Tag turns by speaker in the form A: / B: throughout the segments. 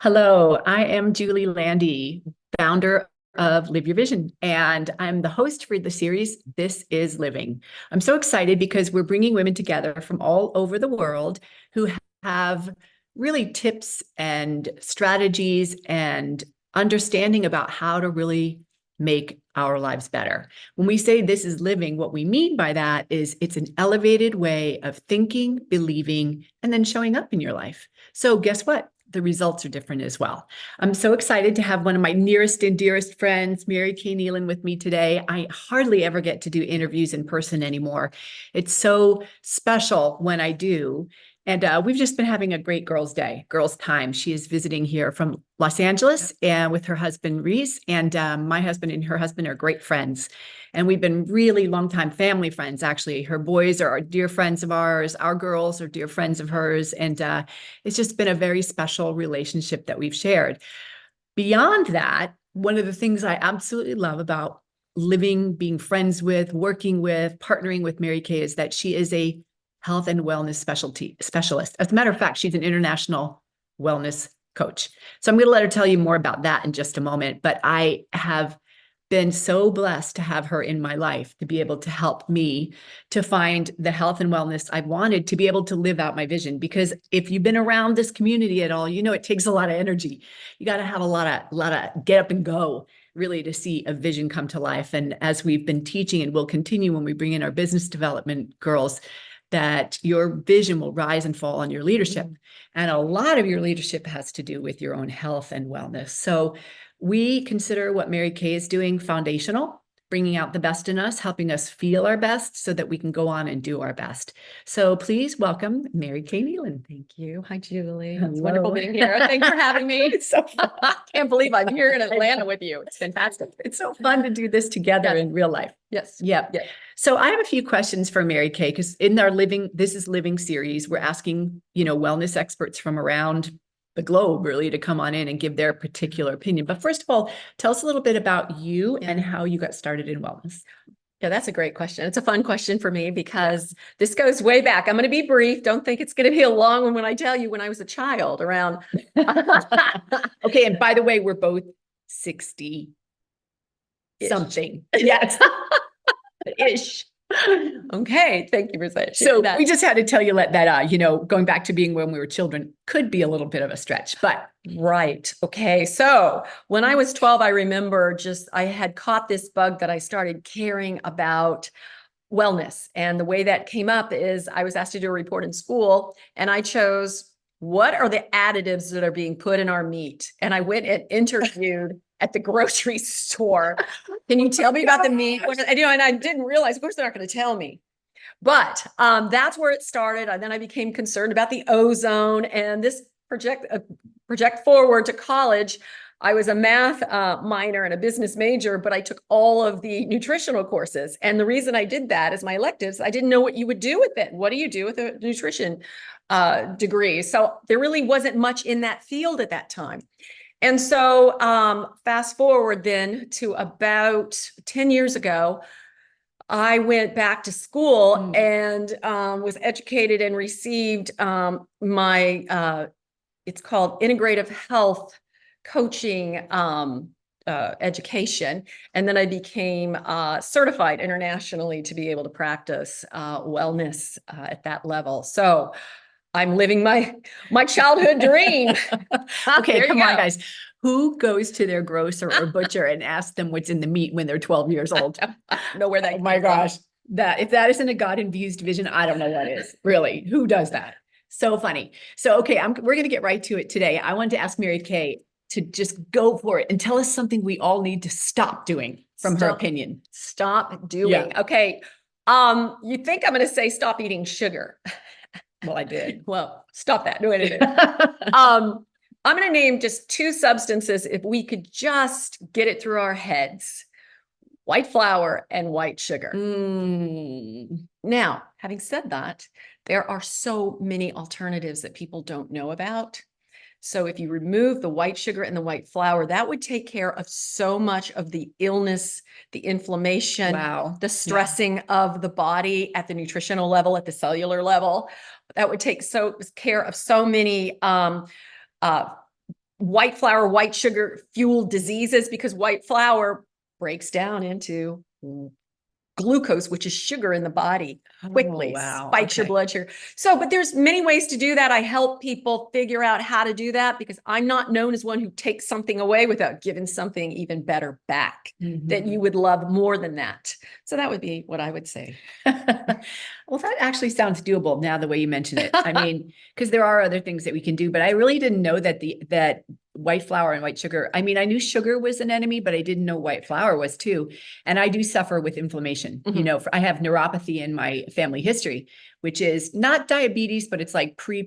A: Hello, I am Julie Landy, founder of Live Your Vision, and I'm the host for the series This is Living. I'm so excited because we're bringing women together from all over the world who have really tips and strategies and understanding about how to really make our lives better. When we say this is living, what we mean by that is it's an elevated way of thinking, believing, and then showing up in your life. So guess what? The results are different as well. I'm so excited to have one of my nearest and dearest friends, Kay Neyland, with me today. I hardly ever get to do interviews in person anymore. It's so special when I do. And we've just been having a great girls' day, girls' time. She is visiting here from Los Angeles and with her husband, Reese. And my husband and her husband are great friends. And we've been really longtime family friends, actually. Her boys are dear friends of ours. Our girls are dear friends of hers. And it's just been a very special relationship that we've shared. Beyond that, one of the things I absolutely love about living, being friends with, working with, partnering with Kay is that she is a health and wellness specialist. As a matter of fact, she's an international wellness coach. So I'm going to let her tell you more about that in just a moment. But I have been so blessed to have her in my life to be able to help me to find the health and wellness I wanted to be able to live out my vision. Because if you've been around this community at all, you know it takes a lot of energy. You got to have a lot of get up and go really to see a vision come to life. And as we've been teaching and will continue when we bring in our business development girls, that your vision will rise and fall on your leadership. And a lot of your leadership has to do with your own health and wellness. So we consider what Kay is doing foundational, bringing out the best in us, helping us feel our best so that we can go on and do our best. So please welcome Kay Neyland.
B: Thank you. Hi, Julie.
A: Hello.
B: It's wonderful being here. Thanks for having me.
A: It's so fun.
B: I can't believe I'm here in Atlanta with you. It's fantastic.
A: It's so fun to do this together in real life.
B: Yes.
A: Yep.
B: Yes.
A: So I have a few questions for Kay, because in our This is Living series, we're asking, wellness experts from around the globe really to come on in and give their particular opinion. But first of all, tell us a little bit about you and how you got started in wellness.
B: Yeah, that's a great question. It's a fun question for me because this goes way back. I'm going to be brief. Don't think it's going to be a long one when I tell you when I was a child around.
A: Okay. And by the way, we're both 60 something. Yes.
B: Ish. Okay. Thank you for saying
A: so
B: that.
A: We just had to tell you that, going back to being when we were children could be a little bit of a stretch, but.
B: Right. Okay. So when I was 12, I remember I had caught this bug that I started caring about wellness. And the way that came up is I was asked to do a report in school and I chose what are the additives that are being put in our meat? And I went and interviewed at the grocery store. Can you tell me about the meat? And I didn't realize, of course, they're not going to tell me. But that's where it started. And then I became concerned about the ozone and this project forward to college. I was a math minor and a business major, but I took all of the nutritional courses. And the reason I did that is my electives, I didn't know what you would do with it. What do you do with a nutrition degree? So there really wasn't much in that field at that time. And so fast forward then to about 10 years ago, I went back to school and was educated and received my, it's called integrative health coaching education. And then I became certified internationally to be able to practice wellness at that level. So I'm living my childhood dream.
A: Okay, come on, guys. Who goes to their grocer or butcher and asks them what's in the meat when they're 12 years old?
B: I don't know where that.
A: Oh my gosh. If that isn't a God-infused vision, I don't know what is. Really, who does that? So funny. So, okay, we're going to get right to it today. I wanted to ask Kay to just go for it and tell us something we all need to stop doing from her opinion.
B: Stop doing. Yeah. Okay. You think I'm going to say stop eating sugar.
A: Well, I did.
B: Well, stop that. No, I didn't. I'm going to name just two substances if we could just get it through our heads. White flour and white sugar. Now, having said that, there are so many alternatives that people don't know about. So if you remove the white sugar and the white flour, that would take care of so much of the illness, the inflammation, the stressing of the body at the nutritional level, at the cellular level. That would take care of so many white flour, white sugar fueled diseases because white flour breaks down into glucose, which is sugar in the body, quickly
A: wow.
B: spikes your
A: Okay.
B: blood sugar. So, but there's many ways to do that. I help people figure out how to do that because I'm not known as one who takes something away without giving something even better back that you would love more than that. So that would be what I would say.
A: Well, that actually sounds doable now, the way you mention it. I mean, because there are other things that we can do, but I really didn't know that that white flour and white sugar. I mean, I knew sugar was an enemy, but I didn't know white flour was too. And I do suffer with inflammation. You know, I have neuropathy in my family history, which is not diabetes, but it's like pre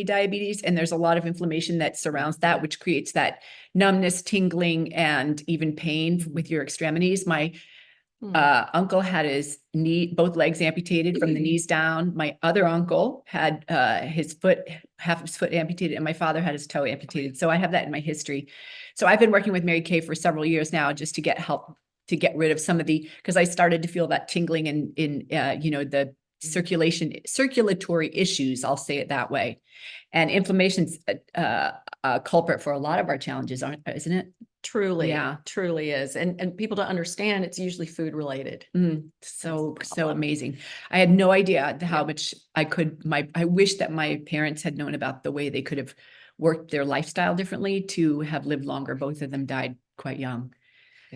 A: diabetes. And there's a lot of inflammation that surrounds that, which creates that numbness, tingling, and even pain with your extremities. My uncle had his both legs amputated from the knees down. My other uncle had half of his foot amputated, and my father had his toe amputated. So I have that in my history. So I've been working with Mary Kay for several years now, just to get help to get rid of some of because I started to feel that tingling in the circulatory issues. I'll say it that way. And inflammation's a culprit for a lot of our challenges, isn't it?
B: Truly,
A: Yeah.
B: truly is. And people don't understand it's usually food related.
A: So amazing. I had no idea how much I wish that my parents had known about the way they could have worked their lifestyle differently to have lived longer. Both of them died quite young.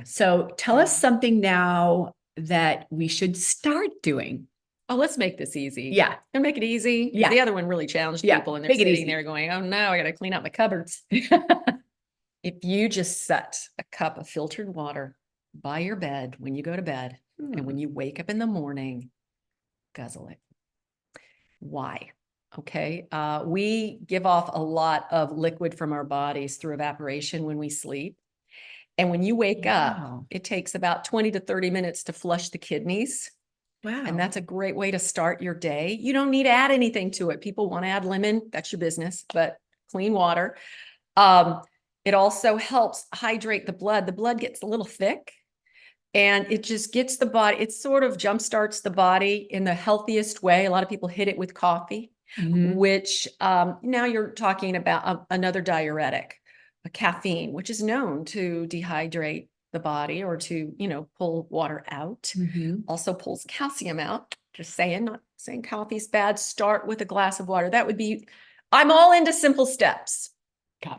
A: So tell us something now that we should start doing.
B: Oh, let's make this easy.
A: Yeah.
B: And make it easy.
A: Yeah.
B: The other one really challenged people and they're sitting there going, oh no, I got to clean out my cupboards. If you just set a cup of filtered water by your bed when you go to bed and when you wake up in the morning, guzzle it. Why? Okay. We give off a lot of liquid from our bodies through evaporation when we sleep. And when you wake up, it takes about 20 to 30 minutes to flush the kidneys.
A: Wow.
B: And that's a great way to start your day. You don't need to add anything to it. People want to add lemon. That's your business, but clean water. It also helps hydrate the blood. The blood gets a little thick and it just gets the body. It sort of jumpstarts the body in the healthiest way. A lot of people hit it with coffee, which now you're talking about another diuretic, a caffeine, which is known to dehydrate the body or to, pull water out. Also pulls calcium out. Just saying, not saying coffee's bad. Start with a glass of water. That would be, I'm all into simple steps.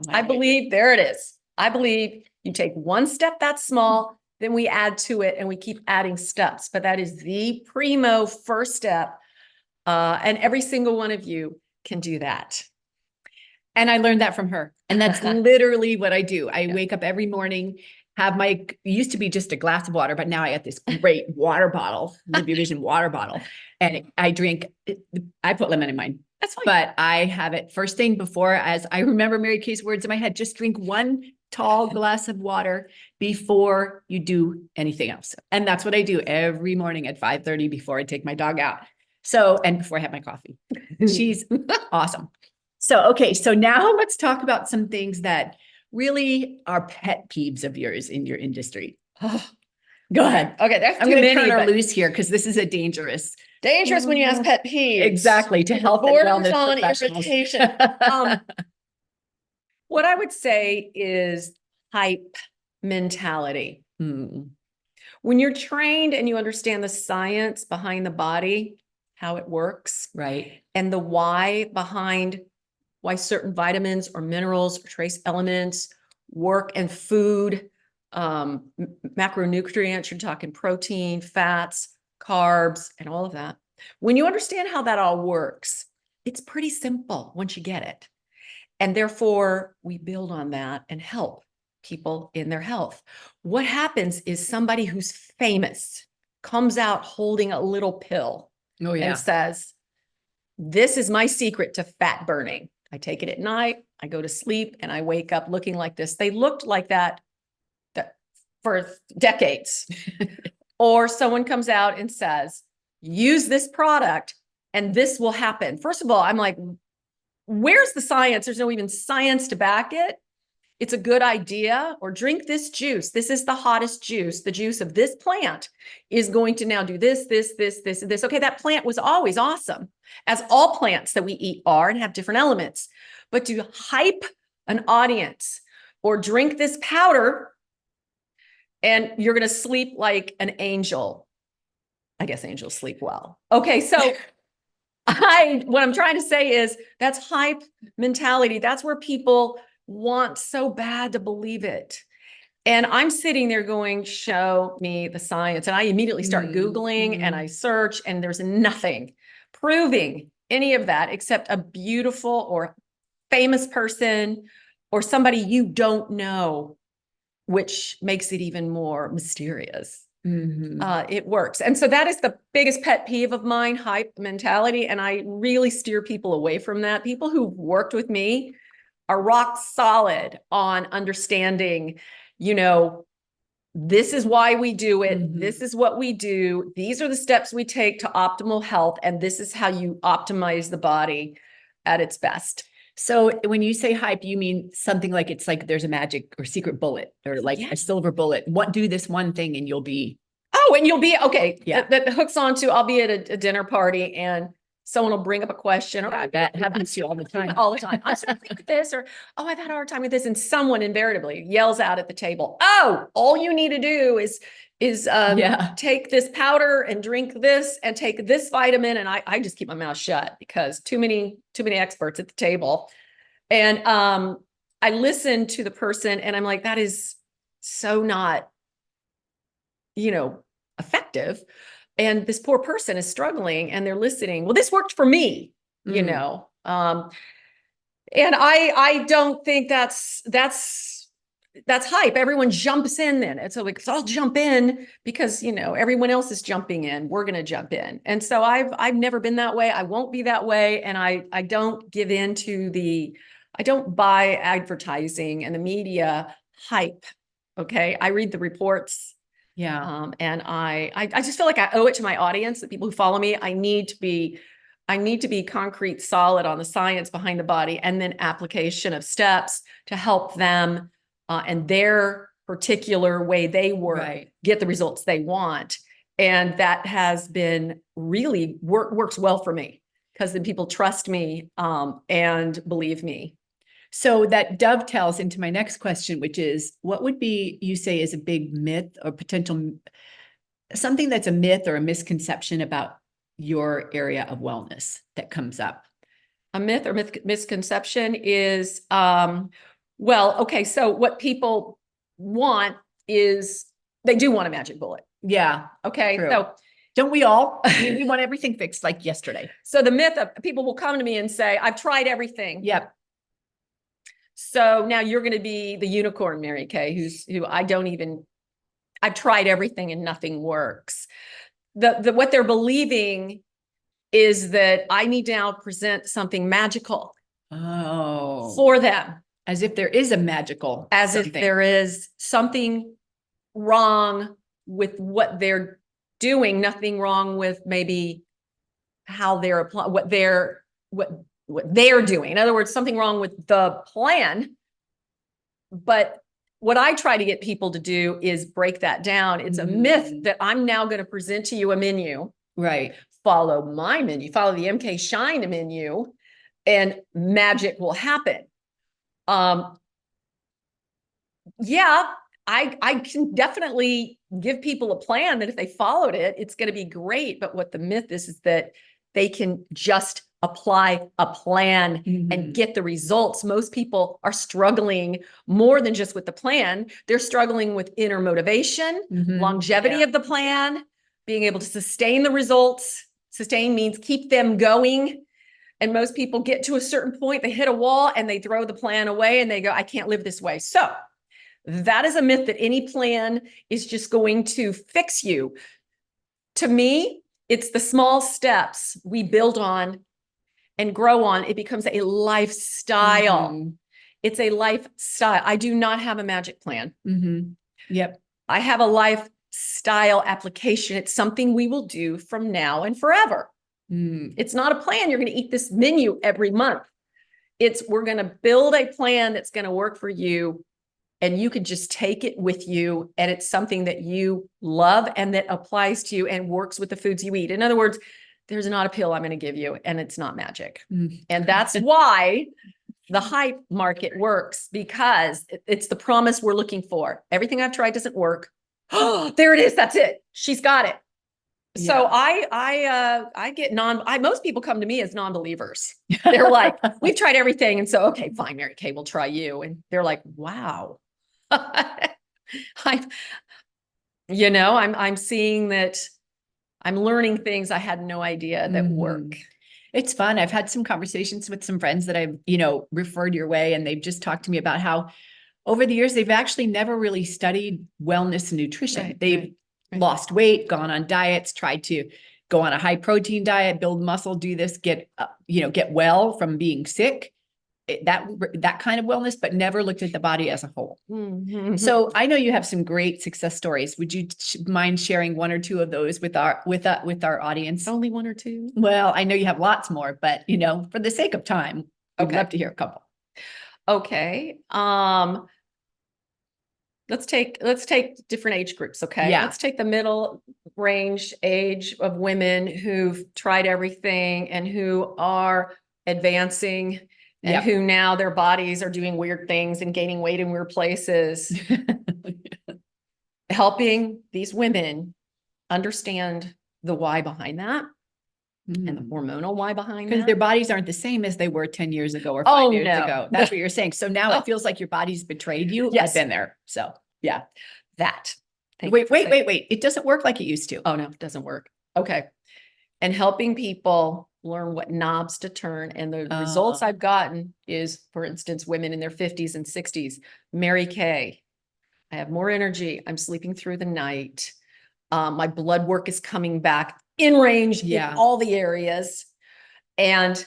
B: I believe, there it is. I believe you take one step that's small, then we add to it and we keep adding steps. But that is the primo first step. And every single one of you can do that.
A: And I learned that from her. And that's literally what I do. I wake up every morning, used to be just a glass of water, but now I got this great water bottle, LYVing water bottle. And I put lemon in mine.
B: That's fine.
A: But I have it first thing before, as I remember Mary Kay's words in my head, just drink one tall glass of water before you do anything else. And that's what I do every morning at 5:30 before I take my dog out. And before I have my coffee. She's awesome. So, okay. So now let's talk about some things that really are pet peeves of yours in your industry. Go ahead.
B: Okay, that's
A: I'm
B: too
A: going to
B: many,
A: turn her
B: but
A: loose here because this is a dangerous
B: when you ask pet peeves.
A: Exactly, to health and
B: Borders
A: wellness
B: on
A: professionals.
B: irritation. What I would say is hype mentality. When you're trained and you understand the science behind the body, how it works,
A: Right.
B: and the why behind why certain vitamins or minerals or trace elements work in food, macronutrients, you're talking protein, fats, carbs, and all of that. When you understand how that all works, it's pretty simple once you get it. And therefore, we build on that and help people in their health. What happens is somebody who's famous comes out holding a little pill and says, this is my secret to fat burning. I take it at night, I go to sleep, and I wake up looking like this. They looked like that for decades. Or someone comes out and says, use this product and this will happen. First of all, I'm like, where's the science? There's no even science to back it. It's a good idea. Or drink this juice. This is the hottest juice. The juice of this plant is going to now do this, this, this, this, and this. Okay, that plant was always awesome, as all plants that we eat are and have different elements. But to hype an audience or drink this powder and you're going to sleep like an angel. I guess angels sleep well. Okay. So what I'm trying to say is that's hype mentality. That's where people want so bad to believe it. And I'm sitting there going, show me the science. And I immediately start Googling and I search, and there's nothing proving any of that except a beautiful or famous person or somebody you don't know, which makes it even more mysterious. It works. And so that is the biggest pet peeve of mine, hype mentality. And I really steer people away from that. People who've worked with me are rock solid on understanding, this is why we do it. This is what we do. These are the steps we take to optimal health. And this is how you optimize the body at its best.
A: So when you say hype, you mean something like it's like there's a magic or secret bullet or like a silver bullet. Do this one thing and you'll be.
B: Oh, and you'll be okay.
A: Yeah.
B: That hooks onto, I'll be at a dinner party and someone will bring up a question. Or
A: that happens to you all the time.
B: All the time. I sort of think this, or, oh, I've had a hard time with this. And someone invariably yells out at the table, oh, all you need to do is take this powder and drink this and take this vitamin. And I just keep my mouth shut because too many experts at the table. And I listen to the person and I'm like, that is so not, effective. And this poor person is struggling and they're listening. Well, this worked for me, and I don't think that's hype. Everyone jumps in then. And so like, I'll jump in because, everyone else is jumping in. We're going to jump in. And so I've never been that way. I won't be that way. And I don't give in to I don't buy advertising and the media hype. Okay. I read the reports.
A: Yeah.
B: And I just feel like I owe it to my audience, the people who follow me. I need to be concrete, solid on the science behind the body and then application of steps to help them and their particular way they work, get the results they want. And that has been really works well for me because then people trust me and believe me.
A: So that dovetails into my next question, which is what would be, you say, is a big myth or potential, something that's a myth or a misconception about your area of wellness that comes up?
B: A myth or misconception is, okay, so what people want is they do want a magic bullet.
A: Yeah.
B: Okay.
A: True.
B: So
A: don't we all? We want everything fixed like yesterday.
B: So the myth of people will come to me and say, I've tried everything.
A: Yep.
B: So now you're going to be the unicorn, Mary Kay, I've tried everything and nothing works. What they're believing is that I need to now present something magical for them.
A: As if there is a magical.
B: As if there is something wrong with what they're doing, nothing wrong with maybe how they're applying, what they're doing. In other words, something wrong with the plan. But what I try to get people to do is break that down. It's a myth that I'm now going to present to you a menu.
A: Right.
B: Follow my menu, follow the MK Shine menu, and magic will happen. I can definitely give people a plan that if they followed it, it's going to be great. But what the myth is that they can just apply a plan and get the results. Most people are struggling more than just with the plan. They're struggling with inner motivation, longevity of the plan, being able to sustain the results. Sustain means keep them going. And most people get to a certain point, they hit a wall and they throw the plan away and they go, I can't live this way. So that is a myth that any plan is just going to fix you. To me, it's the small steps we build on and grow on. It becomes a lifestyle. It's a lifestyle. I do not have a magic plan.
A: Yep.
B: I have a lifestyle application. It's something we will do from now and forever. It's not a plan. You're going to eat this menu every month. We're going to build a plan that's going to work for you. And you can just take it with you. And it's something that you love and that applies to you and works with the foods you eat. In other words, there's not a pill I'm going to give you and it's not magic. And that's why the hype market works because it's the promise we're looking for. Everything I've tried doesn't work. Oh, there it is. That's it. She's got it. So I get most people come to me as non-believers. They're like, we've tried everything. And so, okay, fine, Mary Kay, we'll try you. And they're like, wow. I'm seeing that I'm learning things I had no idea that work.
A: It's fun. I've had some conversations with some friends that I've, referred your way, and they've just talked to me about how over the years, they've actually never really studied wellness and nutrition.
B: Right,
A: They've lost weight, gone on diets, tried to go on a high protein diet, build muscle, do this, get well from being sick, that kind of wellness, but never looked at the body as a whole. So I know you have some great success stories. Would you mind sharing one or two of those with our audience?
B: Only one or two?
A: Well, I know you have lots more, but for the sake of time, we'd love to hear a couple.
B: Okay. Let's take different age groups. Okay.
A: Yeah.
B: Let's take the middle range age of women who've tried everything and who are advancing and who now their bodies are doing weird things and gaining weight in weird places. Helping these women understand the why behind that and the hormonal why behind that.
A: Because their bodies aren't the same as they were 10 years ago or 5 years ago. That's what you're saying. So now it feels like your body's betrayed you.
B: Yes.
A: I've been there. So yeah.
B: That.
A: Wait. It doesn't work like it used to.
B: Oh no, it doesn't work. Okay. And helping people learn what knobs to turn. And the results I've gotten is, for instance, women in their 50s and 60s, Mary Kay, I have more energy. I'm sleeping through the night. My blood work is coming back in range in all the areas. And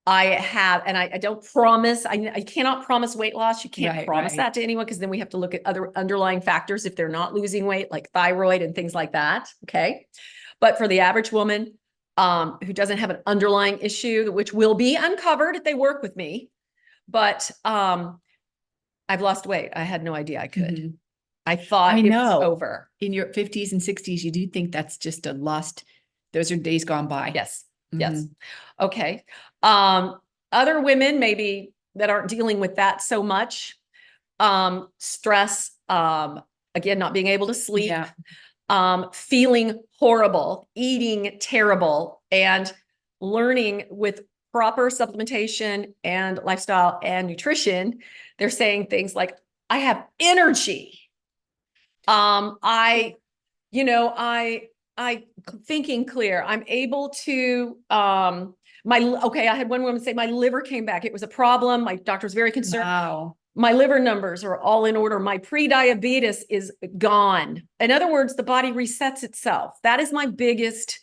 B: I don't promise, I cannot promise weight loss. You can't promise that to anyone, because then we have to look at other underlying factors if they're not losing weight, like thyroid and things like that. Okay. But for the average woman who doesn't have an underlying issue, which will be uncovered if they work with me, but I've lost weight. I had no idea I could. I thought it was over.
A: In your 50s and 60s, you do think that's just a lost, those are days gone by.
B: Yes. Yes. Okay. Other women maybe that aren't dealing with that so much. Stress, again, not being able to sleep, feeling horrible, eating terrible, and learning with proper supplementation and lifestyle and nutrition. They're saying things like, I have energy. I thinking clear. I'm able to, I had one woman say my liver came back. It was a problem. My doctor was very concerned.
A: Wow.
B: My liver numbers are all in order. My pre-diabetes is gone. In other words, the body resets itself. That is my biggest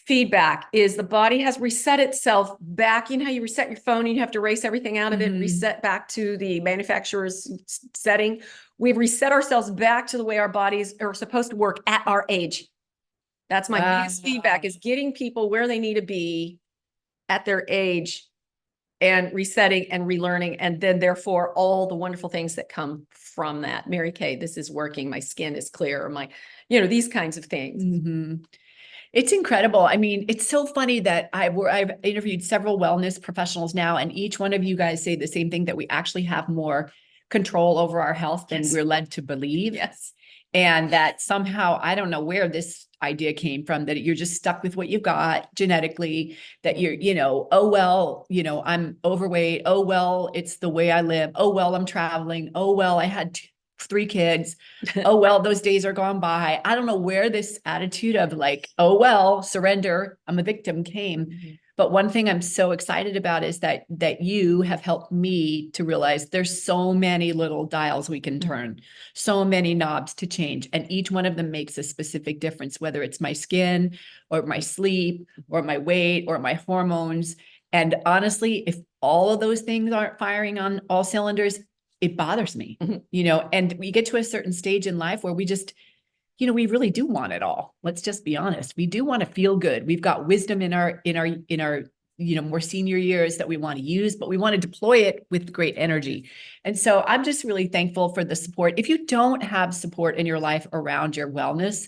B: feedback, is the body has reset itself back. You know how you reset your phone and you have to erase everything out of it, reset back to the manufacturer's setting. We've reset ourselves back to the way our bodies are supposed to work at our age. That's my biggest feedback, is getting people where they need to be at their age and resetting and relearning. And then therefore all the wonderful things that come from that. Mary Kay, this is working. My skin is clear. These kinds of things.
A: It's incredible. I mean, it's so funny that I've interviewed several wellness professionals now, and each one of you guys say the same thing, that we actually have more control over our health than we're led to believe.
B: Yes.
A: And that somehow, I don't know where this idea came from, that you're just stuck with what you've got genetically, that you're, I'm overweight. Oh, well, it's the way I live. Oh, well, I'm traveling. Oh, well, I had 3 kids. Oh, well, those days are gone by. I don't know where this attitude of like, oh, well, surrender, I'm a victim came. But one thing I'm so excited about is that you have helped me to realize there's so many little dials we can turn, so many knobs to change. And each one of them makes a specific difference, whether it's my skin or my sleep or my weight or my hormones. And honestly, if all of those things aren't firing on all cylinders, it bothers me, and we get to a certain stage in life where we just, we really do want it all. Let's just be honest. We do want to feel good. We've got wisdom in our, more senior years that we want to use, but we want to deploy it with great energy. And so I'm just really thankful for the support. If you don't have support in your life around your wellness,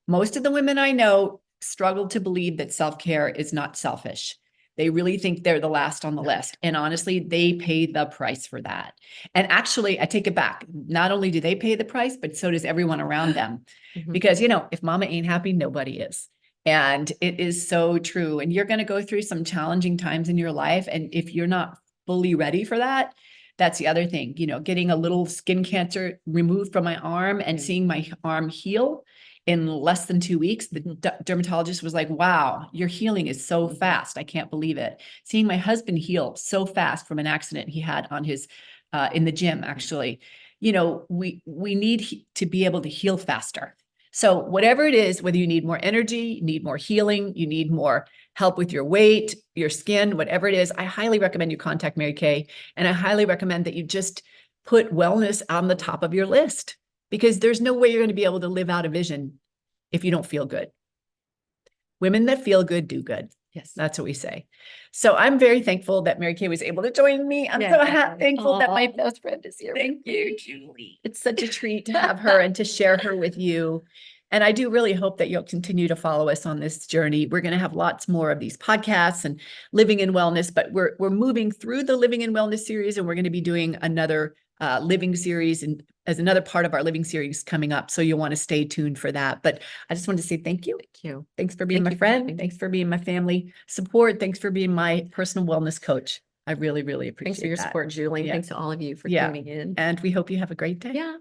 A: most of the women I know struggle to believe that self-care is not selfish. They really think they're the last on the list. And honestly, they pay the price for that. And actually, I take it back. Not only do they pay the price, but so does everyone around them.
B: Mhm.
A: Because, if mama ain't happy, nobody is. And it is so true. And you're going to go through some challenging times in your life. And if you're not fully ready for that, that's the other thing, getting a little skin cancer removed from my arm and seeing my arm heal in less than 2 weeks. The dermatologist was like, wow, your healing is so fast. I can't believe it. Seeing my husband heal so fast from an accident he had on his, in the gym, actually, we need to be able to heal faster. So whatever it is, whether you need more energy, you need more healing, you need more help with your weight, your skin, whatever it is, I highly recommend you contact Mary Kay. And I highly recommend that you just put wellness on the top of your list, because there's no way you're going to be able to live out a vision if you don't feel good. Women that feel good do good.
B: Yes.
A: That's what we say. So I'm very thankful that Mary Kay was able to join me. I'm so thankful that my best friend is here. Thank you, Julie. It's such a treat to have her and to share her with you. And I do really hope that you'll continue to follow us on this journey. We're going to have lots more of these podcasts and living in wellness, but we're moving through the living in wellness series, and we're going to be doing another living series and as another part of our living series coming up. So you'll want to stay tuned for that. But I just wanted to say thank you.
B: Thank you.
A: Thanks for being
B: Thank
A: my
B: you for
A: friend.
B: having me.
A: Thanks for being my family support. Thanks for being my personal wellness coach. I really, really appreciate
B: Thanks for your
A: that.
B: support, Julie.
A: Yeah.
B: Thanks to all of you for
A: Yeah.
B: tuning in.
A: And we hope you have a great day.
B: Yeah.